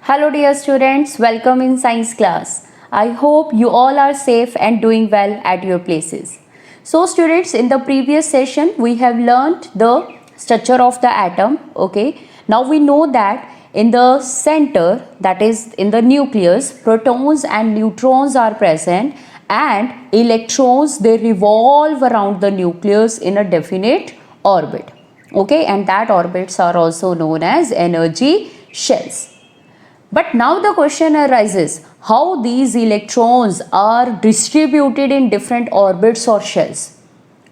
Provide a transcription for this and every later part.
Hello dear students, welcome in science class. I hope you all are safe and doing well at your places. So students, in the previous session we have learnt the structure of the atom. Okay, now we know that in the center, that is in the nucleus, protons and neutrons are present and electrons, they revolve around the nucleus in a definite orbit. Okay, and that orbits are also known as energy shells. But now the question arises, how these electrons are distributed in different orbits or shells.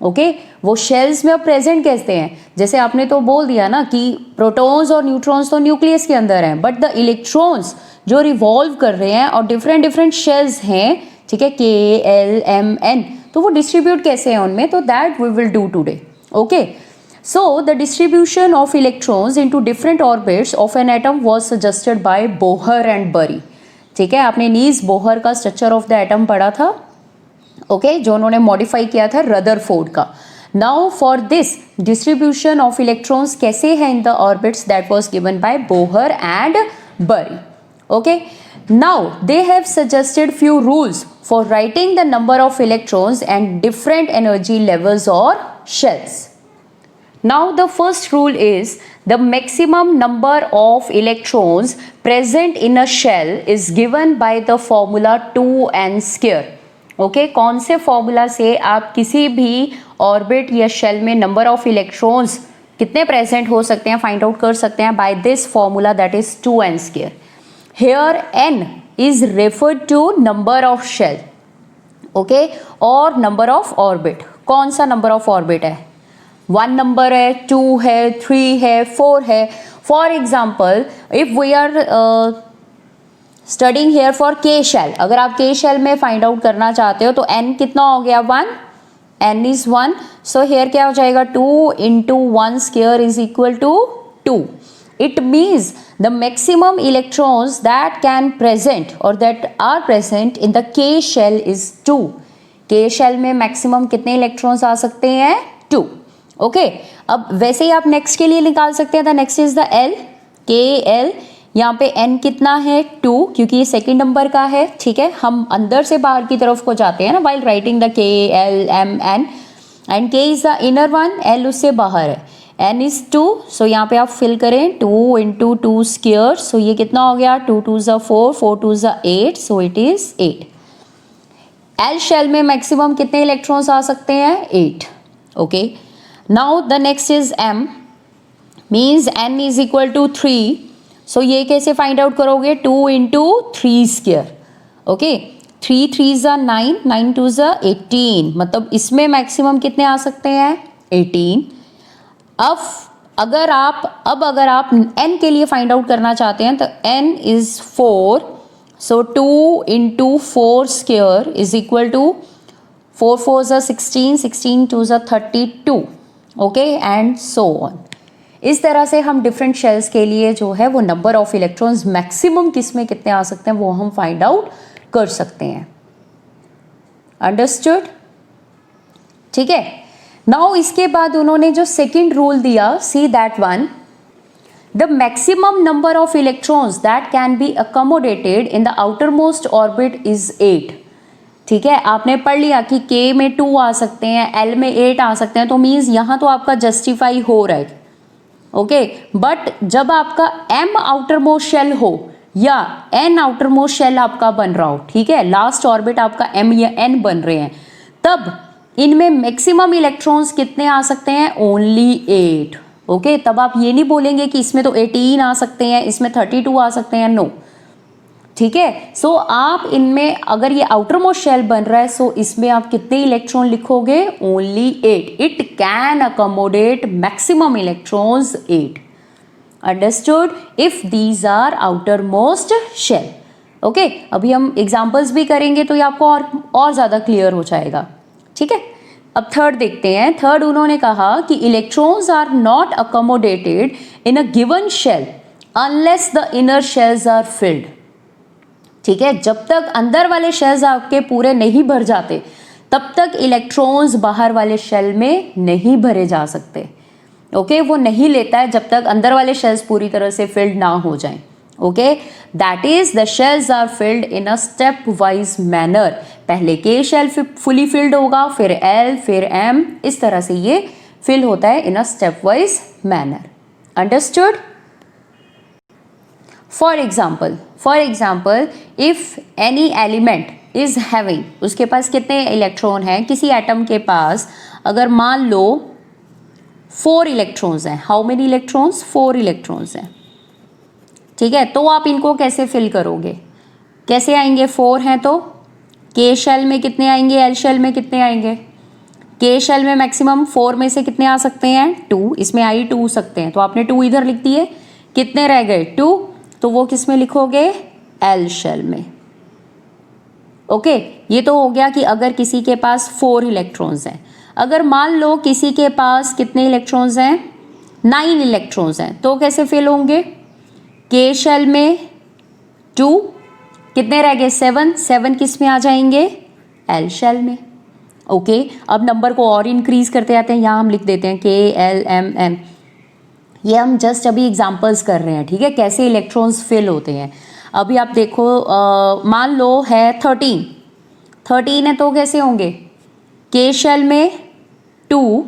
Okay वो shells में अब present कैसे हैं? जैसे आपने तो बोल दिया ना कि प्रोटॉन्स और न्यूट्रॉन्स तो न्यूक्लियस के अंदर हैं, बट द इलेक्ट्रॉन्स जो रिवॉल्व कर रहे हैं और डिफरेंट डिफरेंट शेल्स हैं, ठीक है, के एल एम एन, तो वो डिस्ट्रीब्यूट कैसे हैं उनमें, तो that we will do today. Okay, so the distribution of electrons into different orbits of an atom was suggested by Bohr and Bury. ठीक है, आपने नील्स बोहर का स्ट्रक्चर ऑफ द एटम पढ़ा था. ओके, जो उन्होंने मॉडिफाई किया था रदरफोर्ड का. Now for this distribution of electrons कैसे है in the orbits, that was given by Bohr and Bury. Okay, now they have suggested few rules for writing the number of electrons and different energy levels or shells. Now the first rule is the maximum number of electrons present in a shell is given by the formula 2n square. Okay, कौन से formula से आप किसी भी orbit या shell में number of electrons कितने present हो सकते हैं फाइंड आउट कर सकते हैं, by this formula that is 2n square. Here n is referred to number of shell, okay, और number of orbit. कौन सा नंबर ऑफ ऑर्बिट है? 1 नंबर है, 2 है, 3 है, 4 है. For example if we are studying here for K shell, अगर आप के शेल में फाइंड आउट करना चाहते हो तो n कितना हो गया? 1. n is 1. सो हेयर क्या हो जाएगा? 2 into 1 square is equal to 2. It means the maximum electrons that can present or that are present in the K shell is 2. K shell में मैक्सिमम कितने इलेक्ट्रॉन्स आ सकते हैं? 2. ओके, अब वैसे ही आप नेक्स्ट के लिए निकाल सकते हैं. The next is the L, के एल. यहाँ पे एन कितना है? 2, क्योंकि ये सेकेंड नंबर का है. ठीक है, हम अंदर से बाहर की तरफ को जाते हैं ना वाइल राइटिंग द के एल एम एन, एंड के is the inner one, L उससे बाहर है. एन इज 2, सो यहाँ पे आप फिल करें 2 इंटू 2 स्क्वायर. सो ये कितना हो गया? 2 2 ज़ा 4, 4 2 ज़ा 8, so it is 8. L shell में मैक्सिमम कितने इलेक्ट्रॉन्स आ सकते हैं? 8. Okay, now the next is m, means n is equal to 3. so ये कैसे फाइंड आउट करोगे? 2 इंटू 3 स्क्वायर. ओके, 3 3 ज़ा 9, 9 2 ज़ा 18, मतलब इसमें मैक्सिमम कितने आ सकते हैं? 18. अब अगर आप n के लिए फाइंड आउट करना चाहते हैं तो n is 4. So 2 into 4 square is equal to 4 4 ज़ा 16, 16 2 ज़ा 32. Okay, and so on. इस तरह से हम डिफरेंट शेल्स के लिए जो है वो नंबर ऑफ इलेक्ट्रॉन्स मैक्सिमम किस में कितने आ सकते हैं वो हम फाइंड आउट कर सकते हैं. अंडरस्टूड? ठीक है. नाउ इसके बाद उन्होंने जो सेकंड रूल दिया, see that one, the maximum number of electrons that can be accommodated in the outer most orbit is 8. ठीक है, आपने पढ़ लिया कि के में 2 आ सकते हैं, एल में 8 आ सकते हैं, तो मीन्स यहाँ तो आपका जस्टिफाई हो रहा है. ओके, बट जब आपका एम आउटर मोस्ट शेल हो या एन आउटर मोस्ट शेल आपका बन रहा हो, ठीक है, लास्ट ऑर्बिट आपका एम या एन बन रहे हैं, तब इनमें मैक्सिमम इलेक्ट्रॉन्स कितने आ सकते हैं? ओनली 8. ओके, तब आप ये नहीं बोलेंगे कि इसमें तो 18 आ सकते हैं, इसमें 32 आ सकते हैं. नो. ठीक है, सो आप इनमें अगर ये आउटर मोस्ट शेल बन रहा है, सो इसमें आप कितने इलेक्ट्रॉन लिखोगे? Only 8. It can accommodate maximum electrons 8. Understood? If these are outermost shell. Okay, अभी हम एग्जांपल्स भी करेंगे तो ये आपको और ज़्यादा क्लियर हो जाएगा. ठीक है, अब थर्ड देखते हैं. थर्ड उन्होंने कहा कि electrons are not accommodated in a given shell unless the inner shells are filled. ठीक है, जब तक अंदर वाले शेल्स आपके पूरे नहीं भर जाते तब तक इलेक्ट्रॉन्स बाहर वाले शेल में नहीं भरे जा सकते. ओके, वो नहीं लेता है जब तक अंदर वाले शेल्स पूरी तरह से फिल्ड ना हो जाएं. Okay, that is the shells are filled in a step wise manner. पहले के शेल फुली फिल्ड होगा, फिर एल, फिर एम, इस तरह से ये फिल होता है in a step wise manner. Understood? For example if any element is having, उसके पास कितने इलेक्ट्रॉन हैं, किसी एटम के पास अगर मान लो 4 इलेक्ट्रॉन्स हैं। How many electrons? 4 इलेक्ट्रॉन्स हैं। ठीक है, तो आप इनको कैसे फिल करोगे? कैसे आएंगे? 4 हैं तो के शेल में कितने आएंगे, एल शेल में कितने आएंगे? के शेल में मैक्सिमम 4 में से कितने आ सकते हैं? 2, इसमें आई 2 सकते हैं, तो आपने 2 इधर लिख दिए, कितने रह गए? 2, तो वो किस में लिखोगे? एल शेल में। ओके, ये तो हो गया कि अगर किसी के पास 4 इलेक्ट्रॉन्स हैं। अगर मान लो किसी के पास कितने इलेक्ट्रॉन्स हैं? 9 इलेक्ट्रॉन्स हैं, तो कैसे फिल होंगे? के शेल में 2, कितने रह गए? 7 किस में आ जाएंगे? एल शेल में। ओके, अब नंबर को और इंक्रीज करते जाते हैं, यहाँ हम लिख देते हैं के एल एम एम। ये हम जस्ट अभी एग्जांपल्स कर रहे हैं, ठीक है, कैसे इलेक्ट्रॉन्स फिल होते हैं। अभी आप देखो, मान लो है 13 है, तो कैसे होंगे? के शेल में 2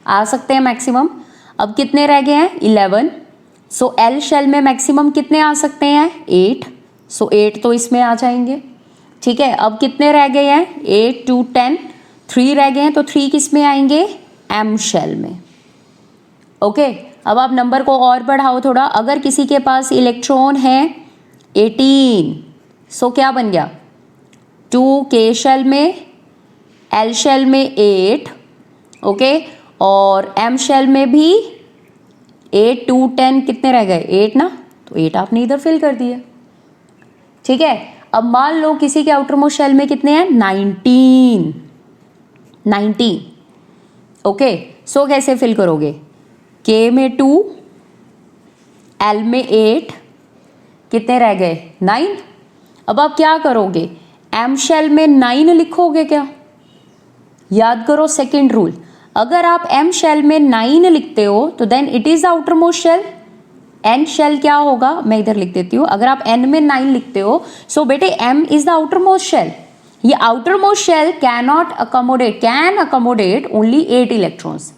आ सकते हैं मैक्सिमम। अब कितने रह गए हैं? 11। सो एल शेल में मैक्सिमम कितने आ सकते हैं? 8। सो 8 तो इसमें आ जाएंगे। ठीक है, अब कितने रह गए हैं? 8 2 10, 3 रह गए हैं, तो 3 किस में आएंगे? एम शेल में। ओके, अब आप नंबर को और बढ़ाओ थोड़ा। अगर किसी के पास इलेक्ट्रॉन है 18, सो क्या बन गया? 2 के शेल में, एल शेल में 8, ओके, और एम शेल में भी 8 2 10, कितने रह गए? 8 ना, तो 8 आपने इधर फिल कर दिया। ठीक है, अब मान लो किसी के आउटर मोस्ट शेल में कितने हैं? 19। ओके, सो कैसे फिल करोगे? के में 2, एल में 8, कितने रह गए? 9। अब आप क्या करोगे? एम शेल में 9 लिखोगे क्या? याद करो सेकेंड रूल, अगर आप एम शेल में 9 लिखते हो तो then it is outermost shell. N shell क्या होगा? मैं इधर लिख देती हूँ। अगर आप एन में 9 लिखते हो, सो बेटे M is the outermost shell. ये outermost shell can accommodate only 8 electrons.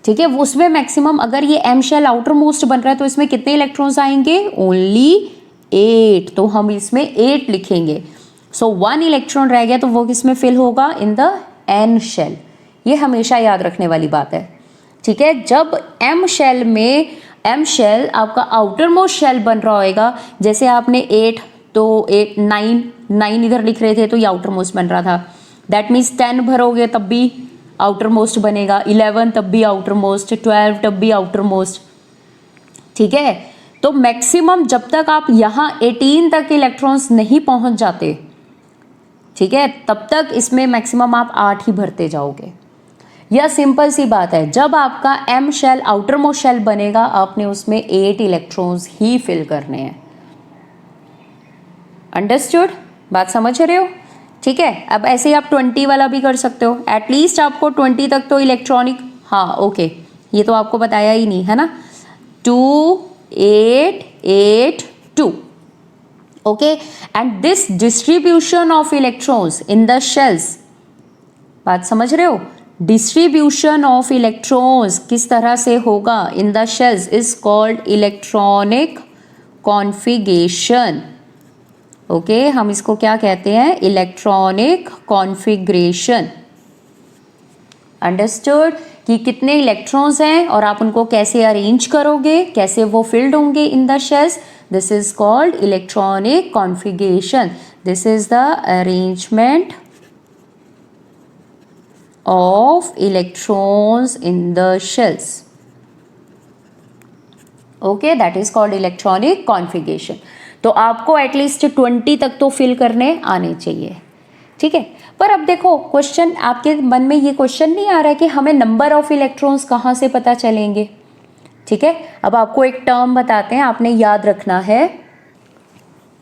ठीक है, उसमें मैक्सिमम, अगर ये एम शेल आउटर मोस्ट बन रहा है तो इसमें कितने इलेक्ट्रॉन्स आएंगे? ओनली 8, तो हम इसमें 8 लिखेंगे। सो 1 इलेक्ट्रॉन रह गया, तो वो किसमें फिल होगा? In the N shell. ये हमेशा याद रखने वाली बात है। ठीक है, जब एम शेल आपका आउटर मोस्ट शेल बन रहा होगा, जैसे आपने 8 तो 8 9 इधर लिख रहे थे, तो ये आउटर मोस्ट बन रहा था। दैट मीन्स 10 भरोगे तब भी आउटर मोस्ट बनेगा, 11 तब भी आउटर मोस्ट, 12 तब भी आउटर मोस्ट। ठीक है, तो मैक्सिमम जब तक आप यहाँ 18 तक इलेक्ट्रॉन्स नहीं पहुंच जाते, ठीक है, तब तक इसमें मैक्सिमम आप 8 ही भरते जाओगे। यह सिंपल सी बात है, जब आपका M shell outermost shell बनेगा, आपने उसमें 8 इलेक्ट्रॉन्स ही फिल करने हैं। अंडरस्टूड? बात समझ रहे हो? ठीक है, अब ऐसे ही आप 20 वाला भी कर सकते हो। एटलीस्ट आपको 20 तक तो इलेक्ट्रॉनिक, हाँ ओके, ये तो आपको बताया ही नहीं है ना। 2 8 8 2, okay, and this distribution of electrons in the shells, बात समझ रहे हो? डिस्ट्रीब्यूशन ऑफ इलेक्ट्रॉन्स किस तरह से होगा in the shells is called electronic configuration. Okay, हम इसको क्या कहते हैं? Electronic configuration. अंडरस्टूड कि कितने इलेक्ट्रॉन्स हैं और आप उनको कैसे अरेंज करोगे, कैसे वो फिल्ड होंगे in the shells, this is called electronic configuration. This is the arrangement of electrons in the shells. Okay, that is called electronic configuration. तो आपको एटलीस्ट 20 तक तो फिल करने आने चाहिए। ठीक है, पर अब देखो क्वेश्चन, आपके मन में ये क्वेश्चन नहीं आ रहा है कि हमें नंबर ऑफ इलेक्ट्रॉन्स कहाँ से पता चलेंगे। ठीक है, अब आपको एक टर्म बताते हैं, आपने याद रखना है।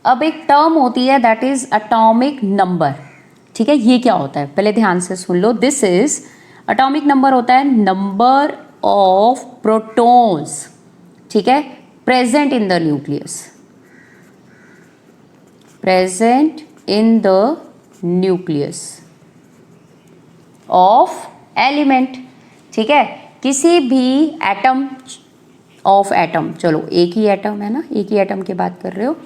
अब एक टर्म होती है दैट इज एटॉमिक नंबर। ठीक है, ये क्या होता है पहले ध्यान से सुन लो। दिस इज एटॉमिक नंबर होता है नंबर ऑफ प्रोटॉन्स, ठीक है, present in the nucleus. Present in the nucleus of element. ठीक है, किसी भी एटम ऑफ एटम, चलो एक ही एटम है ना, एक ही एटम की बात कर रहे हो,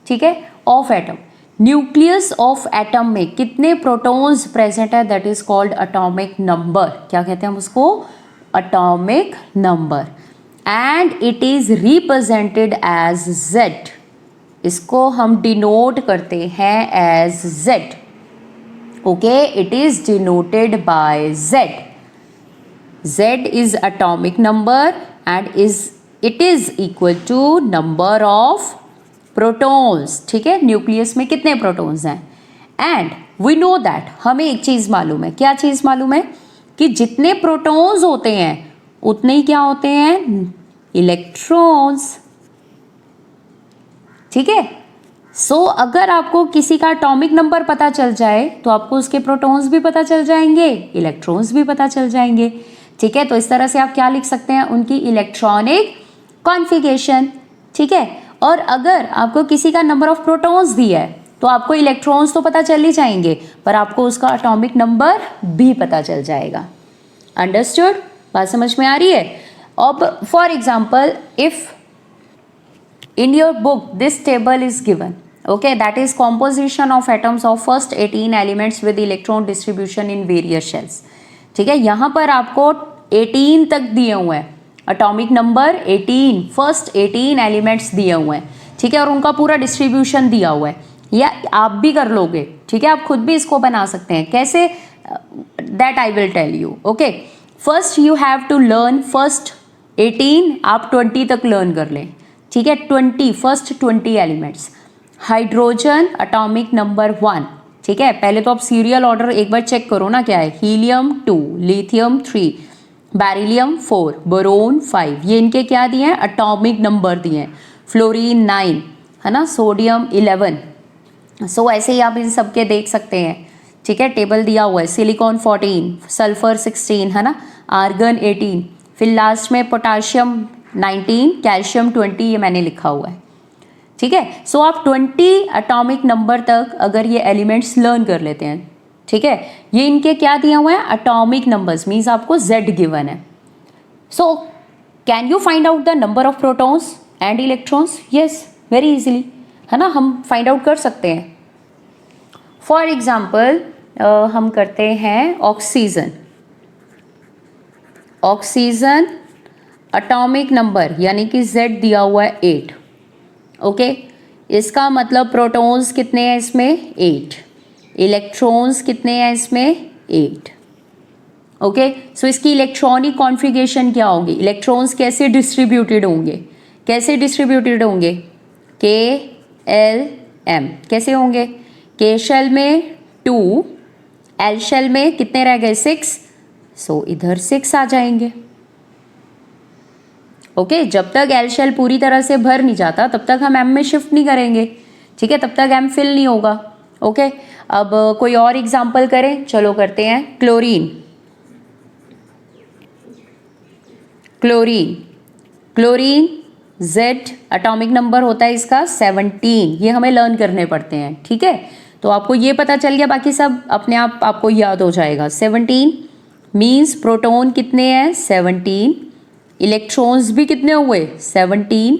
ठीक है, of atom, nucleus of atom में कितने प्रोटॉन्स प्रेजेंट है, that is called atomic number. क्या कहते हैं हम उसको? Atomic number. And it is represented as Z। इसको हम डिनोट करते हैं एज Z। ओके, it is denoted by Z। Z is atomic number and it is equal to number of protons। ठीक है, न्यूक्लियस में कितने प्रोटॉन्स हैं। एंड वी नो दैट, हमें एक चीज़ मालूम है। क्या चीज़ मालूम है? कि जितने प्रोटॉन्स होते हैं उतने ही क्या होते हैं? इलेक्ट्रॉन्स। ठीक है, सो अगर आपको किसी का एटॉमिक नंबर पता चल जाए तो आपको उसके प्रोटॉन्स भी पता चल जाएंगे, इलेक्ट्रॉन्स भी पता चल जाएंगे। ठीक है, तो इस तरह से आप क्या लिख सकते हैं? उनकी इलेक्ट्रॉनिक कॉन्फ़िगरेशन। ठीक है, और अगर आपको किसी का नंबर ऑफ प्रोटॉन्स दिया है तो आपको इलेक्ट्रॉन्स तो पता चल ही जाएंगे, पर आपको उसका एटॉमिक नंबर भी पता चल जाएगा। अंडरस्टूड? बात समझ में आ रही है? अब for example, if in your book this table is given, okay, that is composition of atoms of first 18 elements with electron distribution in various shells। ठीक है, यहाँ पर आपको 18 तक दिए हुए हैं, एटॉमिक नंबर 18, फर्स्ट 18 एलिमेंट्स दिए हुए हैं। ठीक है, और उनका पूरा डिस्ट्रीब्यूशन दिया हुआ है, या आप भी कर लोगे। ठीक है, आप खुद भी इसको बना सकते हैं। कैसे? That I will tell you. Okay, first you have to learn first 18, आप 20 तक लर्न कर लें। ठीक है, 20, first 20 elements. Hydrogen atomic number 1। ठीक है, पहले तो आप सीरियल ऑर्डर एक बार चेक करो ना, क्या है? Helium 2, lithium 3, beryllium 4, boron 5। ये इनके क्या दिए हैं? एटॉमिक नंबर दिए हैं। फ्लोरीन 9 है ना, सोडियम 11। सो ऐसे ही आप इन सब के देख सकते हैं। ठीक है, टेबल दिया हुआ है। सिलिकॉन 14, सल्फर 16 है ना, आर्गन 18, फिर लास्ट में पोटाशियम 19, कैल्शियम 20, ये मैंने लिखा हुआ है। ठीक है, सो आप 20 एटॉमिक नंबर तक अगर ये एलिमेंट्स लर्न कर लेते हैं, ठीक है, ये इनके क्या दिए हुए हैं? एटॉमिक नंबर्स, मीन्स आपको Z गिवन है। So can you find out the number of protons and electrons? Yes, very easily, है ना, हम फाइंड आउट कर सकते हैं। फॉर एग्जाम्पल हम करते हैं ऑक्सीजन। ऑक्सीजन एटॉमिक नंबर यानी कि Z दिया हुआ है 8। ओके, इसका मतलब प्रोटॉन्स कितने हैं इसमें? 8। इलेक्ट्रॉन्स कितने हैं इसमें? 8। ओके, सो इसकी इलेक्ट्रॉनिक कॉन्फ़िगरेशन क्या होगी? इलेक्ट्रॉन्स कैसे डिस्ट्रीब्यूटेड होंगे? कैसे डिस्ट्रीब्यूटेड होंगे? KLM। कैसे होंगे? K शेल में 2, L शेल में कितने रह गए? 6। सो इधर 6 आ जाएंगे। ओके, जब तक एल शेल पूरी तरह से भर नहीं जाता तब तक हम एम में शिफ्ट नहीं करेंगे। ठीक है, तब तक एम फिल नहीं होगा। ओके, अब कोई और एग्जांपल करें। चलो करते हैं chlorine. Chlorine, chlorine Z atomic number होता है इसका 17। ये हमें लर्न करने पड़ते हैं। ठीक है, तो आपको ये पता चल गया, बाकी सब अपने आप आपको याद हो जाएगा। 17 मीन्स प्रोटॉन कितने हैं? 17। इलेक्ट्रॉन्स भी कितने हुए? 17।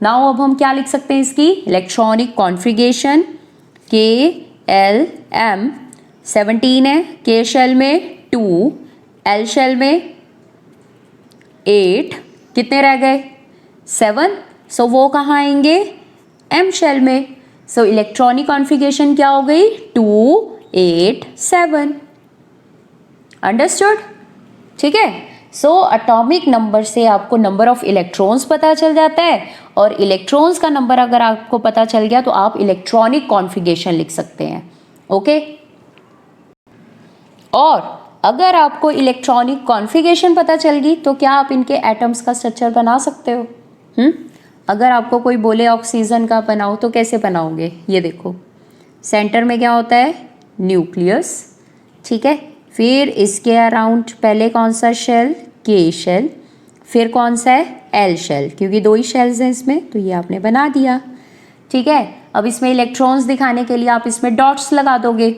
नाउ अब हम क्या लिख सकते हैं इसकी इलेक्ट्रॉनिक कॉन्फ़िगरेशन? KLM 17 है, K शेल में 2, L शेल में 8, कितने रह गए? 7। सो वो कहाँ आएंगे? M शेल में। सो इलेक्ट्रॉनिक कॉन्फ़िगरेशन क्या हो गई? 2, 8, 7। अंडरस्टूड? ठीक है, सो एटॉमिक नंबर से आपको नंबर ऑफ इलेक्ट्रॉन्स पता चल जाता है, और इलेक्ट्रॉन्स का नंबर अगर आपको पता चल गया तो आप इलेक्ट्रॉनिक कॉन्फ़िगरेशन लिख सकते हैं। ओके, और अगर आपको इलेक्ट्रॉनिक कॉन्फ़िगरेशन पता चल गई तो क्या आप इनके एटम्स का स्ट्रक्चर बना सकते हो? अगर आपको कोई बोले ऑक्सीजन का बनाओ तो कैसे बनाओगे? ये देखो, सेंटर में क्या होता है? न्यूक्लियस। ठीक है, फिर इसके अराउंड पहले कौन सा शेल? K shell. फिर कौन सा है? L शेल, क्योंकि 2 ही शेल्स हैं इसमें, तो ये आपने बना दिया। ठीक है, अब इसमें इलेक्ट्रॉन्स दिखाने के लिए आप इसमें डॉट्स लगा दोगे।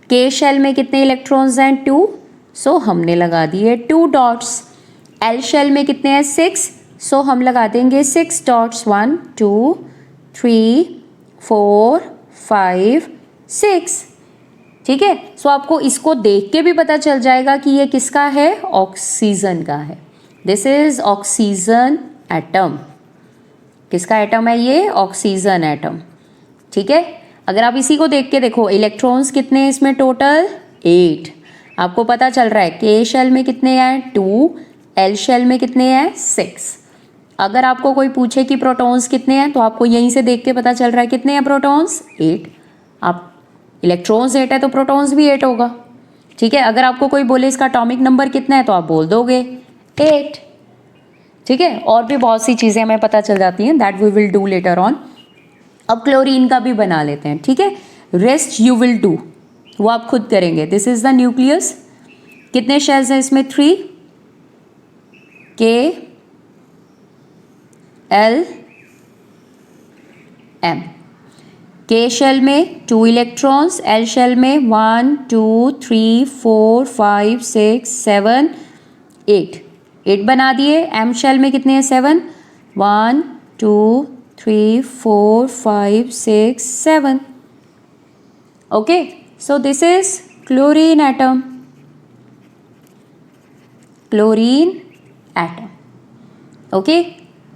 के शेल में कितने इलेक्ट्रॉन्स हैं? 2, सो हमने लगा दिए 2 डॉट्स। एल शेल में कितने हैं? 6, सो हम लगा देंगे 6 डॉट्स। 1 2 3 4 5 6। ठीक है, सो आपको इसको देख के भी पता चल जाएगा कि ये किसका है? ऑक्सीजन का है। This is oxygen atom. किसका एटम है ये? Oxygen atom. ठीक है, अगर आप इसी को देख के देखो, इलेक्ट्रॉन्स कितने हैं इसमें टोटल? 8। आपको पता चल रहा है के शेल में कितने हैं? 2, एल शेल में कितने हैं? 6। अगर आपको कोई पूछे कि प्रोटॉन्स कितने हैं, तो आपको यहीं से देख के पता चल रहा है कितने हैं प्रोटॉन्स? 8। आप इलेक्ट्रॉन्स 8 है तो प्रोटॉन्स भी 8 होगा। ठीक है, अगर आपको कोई बोले इसका एटॉमिक नंबर कितना है, तो आप बोल दोगे 8। ठीक है, और भी बहुत सी चीज़ें हमें पता चल जाती हैं, that we will do later on. अब क्लोरीन का भी बना लेते हैं। ठीक है, रेस्ट यू विल डू, वो आप खुद करेंगे। This is the nucleus. कितने शेल्स हैं इसमें? 3, के एल एम। के शेल में 2 इलेक्ट्रॉन्स, एल शेल में 1 2 3 4 5 6 7 8। 8 बना दिए। एम शेल में कितने हैं? 7। 1 2 3 4 5 6 7। Okay, so this is chlorine atom. Chlorine atom. Okay,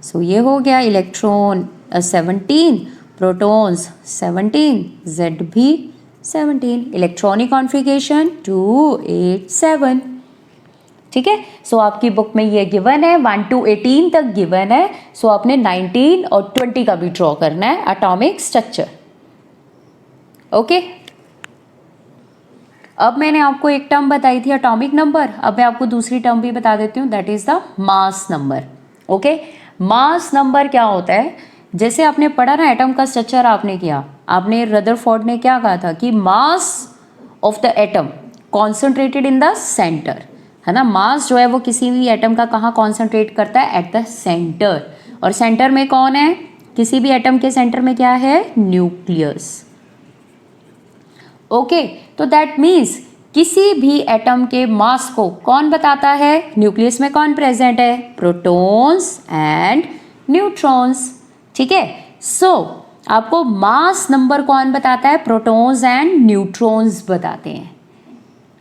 so ये हो गया इलेक्ट्रॉन 17, प्रोटॉन्स 17, जेड भी 17। Electronic configuration 287। ठीक है, सो आपकी बुक में ये गिवन है, 1 to 18 तक गिवन है। सो आपने 19 और 20 का भी ड्रॉ करना है, एटॉमिक स्ट्रक्चर। ओके, अब मैंने आपको एक टर्म बताई थी एटॉमिक नंबर, अब मैं आपको दूसरी टर्म भी बता देती हूँ, that is the mass number. Okay, mass number क्या होता है? जैसे आपने पढ़ा ना, एटम का स्ट्रक्चर आपने किया, आपने रदरफोर्ड ने क्या कहा था कि mass of the atom concentrated in the centre, है ना। मास जो है वो किसी भी एटम का कहाँ कॉन्सेंट्रेट करता है? At the centre. और सेंटर में कौन है? किसी भी एटम के सेंटर में क्या है? न्यूक्लियस। ओके, तो दैट मीन्स किसी भी एटम के मास को कौन बताता है? न्यूक्लियस में कौन प्रेजेंट है? Protons and neutrons. ठीक है, सो आपको मास नंबर कौन बताता है? प्रोटॉन्स एंड न्यूट्रॉन्स बताते हैं।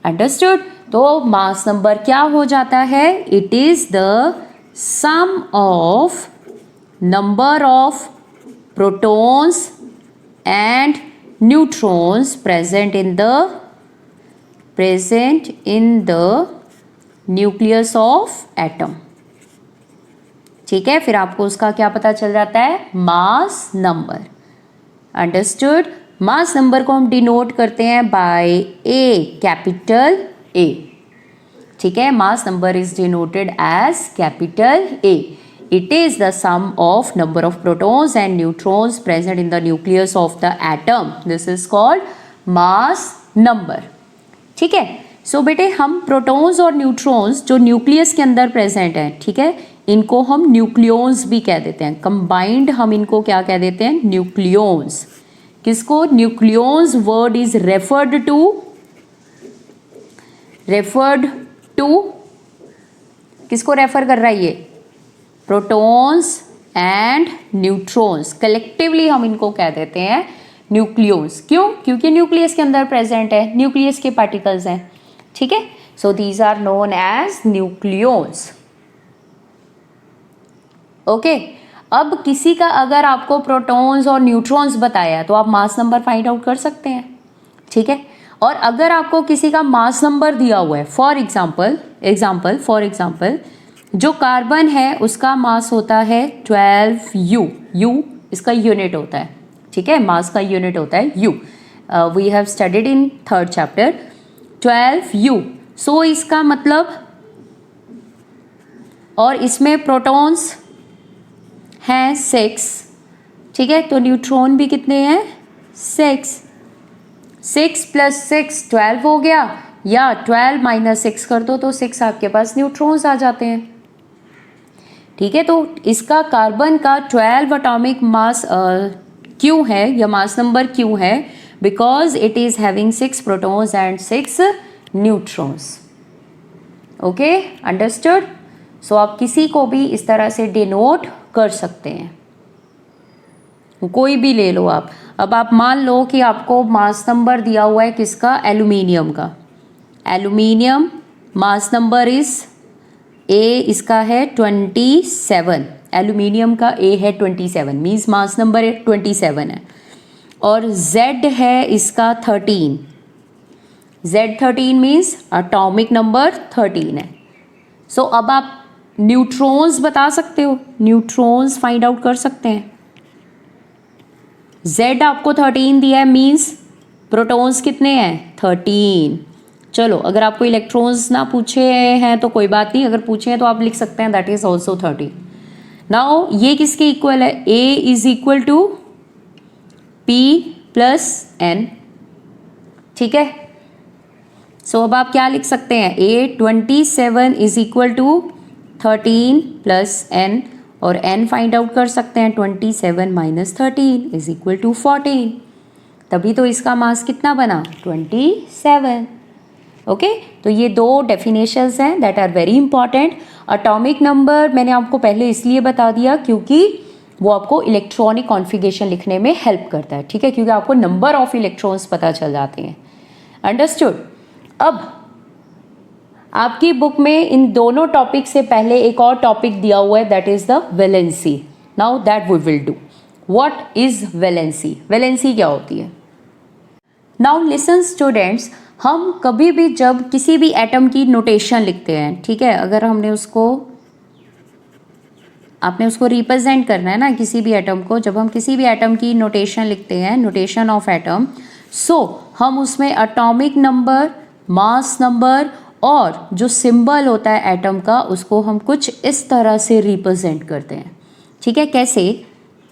अंडरस्टूड? तो मास नंबर क्या हो जाता है? It is the sum of number of protons and neutrons present in the nucleus of atom। ठीक है, फिर आपको उसका क्या पता चल जाता है? Mass number. Understood? Mass number को हम डिनोट करते हैं बाय ए, कैपिटल ए। ठीक है, mass number is denoted as capital A. It is the sum of number of protons and neutrons present in the nucleus of the atom. This is called mass number. ठीक है, सो बेटे हम protons और neutrons जो nucleus के अंदर present हैं, ठीक है, इनको हम न्यूक्लियॉन्स भी कह देते हैं। कंबाइंड हम इनको क्या कह देते हैं? न्यूक्लियॉन्स। किसको? Nucleons word is referred to किसको रेफर कर रहा है ये? Protons and neutrons. कलेक्टिवली हम इनको कह देते हैं न्यूक्लियॉन्स। क्यों? क्योंकि न्यूक्लियस के अंदर प्रेजेंट है, न्यूक्लियस के पार्टिकल्स हैं। ठीक है, so these are known as nucleons. Okay, अब किसी का अगर आपको प्रोटॉन्स और न्यूट्रॉन्स बताया तो आप मास नंबर फाइंड आउट कर सकते हैं। ठीक है, और अगर आपको किसी का मास नंबर दिया हुआ है, फॉर एग्जाम्पल जो कार्बन है उसका मास होता है 12U। U इसका यूनिट होता है। ठीक है, मास का यूनिट होता है U। We have studied in 3rd chapter 12U। So इसका मतलब, और इसमें प्रोटॉन्स हैं 6। ठीक है, तो न्यूट्रॉन भी कितने हैं? 6। 6 + 6 12 हो गया, या 12 - 6 कर दो तो 6 आपके पास न्यूट्रॉन्स आ जाते हैं। ठीक है, तो इसका कार्बन का 12 एटॉमिक मास क्यों है, या मास नंबर क्यों है? Because it is having 6 protons and 6 neutrons. Okay, understood. So आप किसी को भी इस तरह से डिनोट कर सकते हैं, कोई भी ले लो आप. अब आप मान लो कि आपको मास नंबर दिया हुआ है किसका? एल्यूमिनियम का. Aluminium mass number is a, इसका है 27. एल्यूमिनियम का ए है 27, मीन्स मास नंबर 27 है. और जेड है इसका 13. जेड 13 मीन्स एटॉमिक नंबर 13 है. सो अब आप न्यूट्रॉन्स बता सकते हो, न्यूट्रॉन्स फाइंड आउट कर सकते हैं. जेड आपको 13 दिया है, मीन्स प्रोटॉन्स कितने हैं? 13. चलो, अगर आपको इलेक्ट्रॉन्स ना पूछे हैं तो कोई बात नहीं, अगर पूछे हैं तो आप लिख सकते हैं दैट इज ऑल्सो 13. नाउ ये किसके इक्वल है? A is equal to P plus N. ठीक है. सो अब आप क्या लिख सकते हैं? A 27 is equal to 13 plus N, और n फाइंड आउट कर सकते हैं. 27 माइनस 13 इज इक्वल टू 14. तभी तो इसका मास कितना बना? 27. ओके, तो ये दो डेफिनेशंस हैं that are very important. Atomic number मैंने आपको पहले इसलिए बता दिया क्योंकि वो आपको इलेक्ट्रॉनिक कॉन्फ़िगरेशन लिखने में हेल्प करता है. ठीक है, क्योंकि आपको नंबर ऑफ इलेक्ट्रॉन्स पता चल जाते हैं. अंडरस्टूड. अब आपकी बुक में इन दोनों टॉपिक से पहले एक और टॉपिक दिया हुआ है that is the valency. Now that we will do. What is valency? Valency क्या होती है? नाउ लिसन स्टूडेंट्स, हम कभी भी जब किसी भी एटम की नोटेशन लिखते हैं, ठीक है, अगर हमने आपने उसको रिप्रेजेंट करना है ना किसी भी एटम को, जब हम किसी भी एटम की नोटेशन लिखते हैं, नोटेशन ऑफ एटम, सो हम उसमें एटॉमिक नंबर, मास नंबर और जो सिंबल होता है एटम का उसको हम कुछ इस तरह से रिप्रेजेंट करते हैं. ठीक है, कैसे?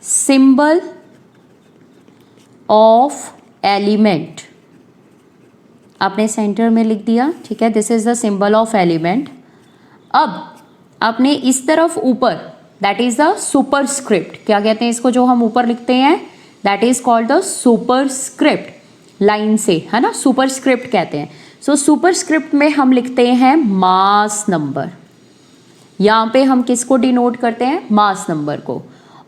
सिंबल ऑफ एलिमेंट आपने सेंटर में लिख दिया. ठीक है, this is the symbol of element. अब आपने इस तरफ ऊपर, दैट इज द सुपरस्क्रिप्ट. क्या कहते हैं इसको जो हम ऊपर लिखते हैं? That is called the superscript. Line से, है ना, सुपरस्क्रिप्ट कहते हैं. सो सुपरस्क्रिप्ट में हम लिखते हैं मास नंबर. यहाँ पे हम किसको डिनोट करते हैं? मास नंबर को.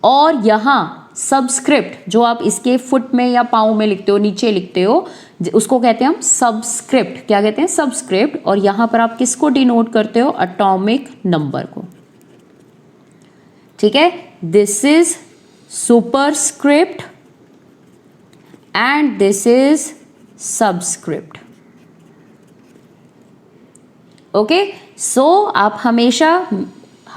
और यहाँ सबस्क्रिप्ट जो आप इसके फुट में या पाँव में लिखते हो, नीचे लिखते हो, उसको कहते हैं हम सबस्क्रिप्ट. क्या कहते हैं? सबस्क्रिप्ट. और यहाँ पर आप किसको डिनोट करते हो? एटॉमिक नंबर को. ठीक है, this is superscript and this is subscript. Okay, so आप हमेशा,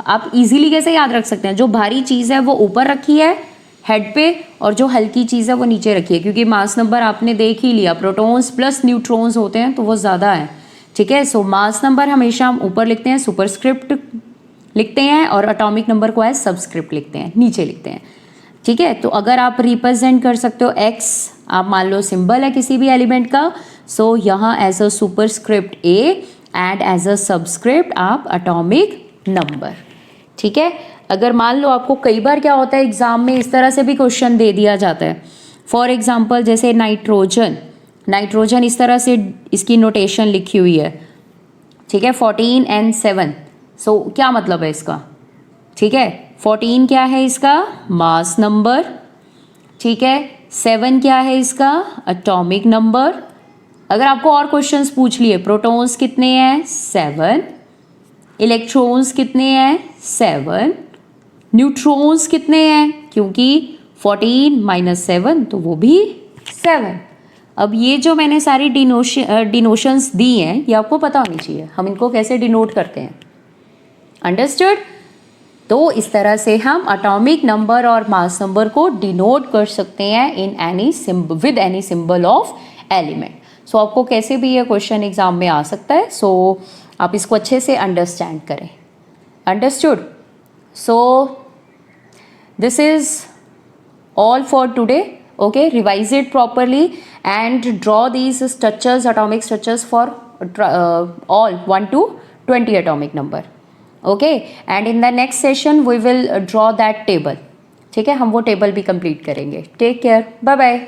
आप इजीली कैसे याद रख सकते हैं? जो भारी चीज़ है वो ऊपर रखी है हेड पे, और जो हल्की चीज़ है वो नीचे रखी है, क्योंकि मास नंबर आपने देख ही लिया, प्रोटॉन्स प्लस न्यूट्रॉन्स होते हैं तो वो ज़्यादा है. ठीक है, सो मास नंबर हमेशा हम ऊपर लिखते हैं, सुपरस्क्रिप्ट लिखते हैं, और एटॉमिक नंबर को एज सबस्क्रिप्ट लिखते हैं, नीचे लिखते हैं. ठीक है, तो अगर आप रिप्रेजेंट कर सकते हो एक्स, आप मान लो सिंबल है किसी भी एलिमेंट का, सो यहाँ as a superscript A and as a subscript आप एटॉमिक नंबर. ठीक है, अगर मान लो आपको कई बार क्या होता है एग्जाम में इस तरह से भी क्वेश्चन दे दिया जाता है. फॉर एग्जांपल जैसे नाइट्रोजन, नाइट्रोजन इस तरह से इसकी नोटेशन लिखी हुई है. ठीक है, 14 and 7. सो क्या मतलब है इसका? ठीक है, 14 क्या है इसका? Mass number. ठीक है, 7 क्या है इसका? Atomic number. अगर आपको और क्वेश्चंस पूछ लिए, प्रोटॉन्स कितने हैं? 7. इलेक्ट्रॉन्स कितने हैं? 7. न्यूट्रॉन्स कितने हैं? क्योंकि 14 माइनस 7 तो वो भी 7. अब ये जो मैंने सारी डिनोशंस दी हैं ये आपको पता होनी चाहिए, हम इनको कैसे डिनोट करते हैं. अंडरस्टूड? तो इस तरह से हम एटॉमिक नंबर और मास नंबर को डिनोट कर सकते हैं in any with any symbol of element. So आपको कैसे भी ये क्वेश्चन एग्जाम में आ सकता है, सो आप इसको अच्छे से अंडरस्टैंड करें. Understood? So this is all for today. Okay, revise it properly and draw these structures, atomic structures for all 1 to 20 atomic number. Okay, and in the next session we will draw that table. ठीक है, हम वो table भी complete करेंगे। Take care, bye bye.